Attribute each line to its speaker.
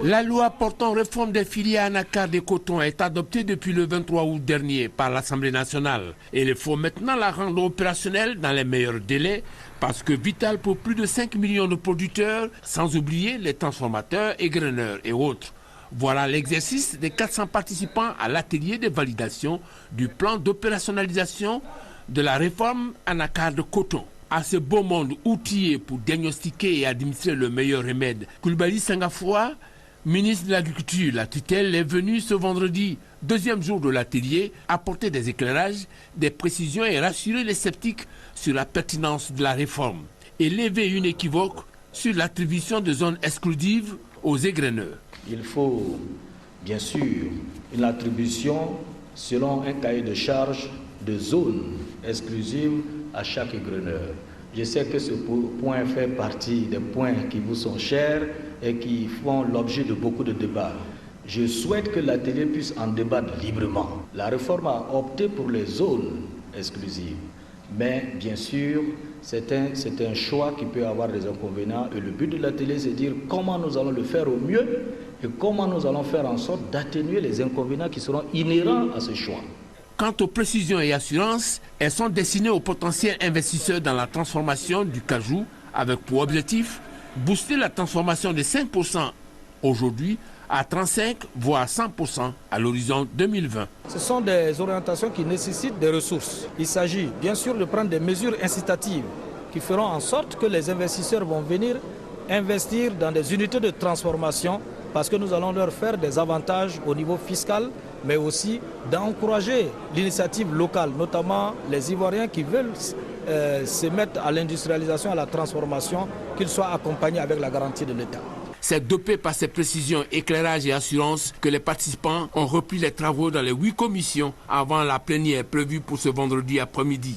Speaker 1: La loi portant réforme des filières anacards de coton est adoptée depuis le 23 août dernier par l'Assemblée nationale. Et il faut maintenant la rendre opérationnelle dans les meilleurs délais parce que vitale pour plus de 5 millions de producteurs, sans oublier les transformateurs et graineurs et autres. Voilà l'exercice des 400 participants à l'atelier de validation du plan d'opérationnalisation de la réforme anacards de coton. À ce beau monde outillé pour diagnostiquer et administrer le meilleur remède, Coulibaly Senghor, ministre de l'Agriculture, la tutelle est venue ce vendredi, deuxième jour de l'atelier, apporter des éclairages, des précisions et rassurer les sceptiques sur la pertinence de la réforme et lever une équivoque sur l'attribution de zones exclusives aux égraineurs.
Speaker 2: Il faut bien sûr une attribution selon un cahier de charge de zones exclusives à chaque égraineur. Je sais que ce point fait partie des points qui vous sont chers et qui font l'objet de beaucoup de débats. Je souhaite que l'atelier puisse en débattre librement. La réforme a opté pour les zones exclusives. Mais bien sûr, c'est un choix qui peut avoir des inconvénients. Et le but de l'atelier, c'est de dire comment nous allons le faire au mieux et comment nous allons faire en sorte d'atténuer les inconvénients qui seront inhérents à ce choix.
Speaker 1: Quant aux précisions et assurances, elles sont destinées aux potentiels investisseurs dans la transformation du cajou, avec pour objectif booster la transformation de 5% aujourd'hui à 35 voire 100% à l'horizon 2020.
Speaker 3: Ce sont des orientations qui nécessitent des ressources. Il s'agit bien sûr de prendre des mesures incitatives qui feront en sorte que les investisseurs vont venir investir dans des unités de transformation parce que nous allons leur faire des avantages au niveau fiscal, mais aussi d'encourager l'initiative locale, notamment les Ivoiriens qui veulent se mettre à l'industrialisation, à la transformation, qu'ils soient accompagnés avec la garantie de l'État.
Speaker 1: C'est dopé par ces précisions, éclairages et assurances que les participants ont repris les travaux dans les 8 commissions avant la plénière prévue pour ce vendredi après-midi.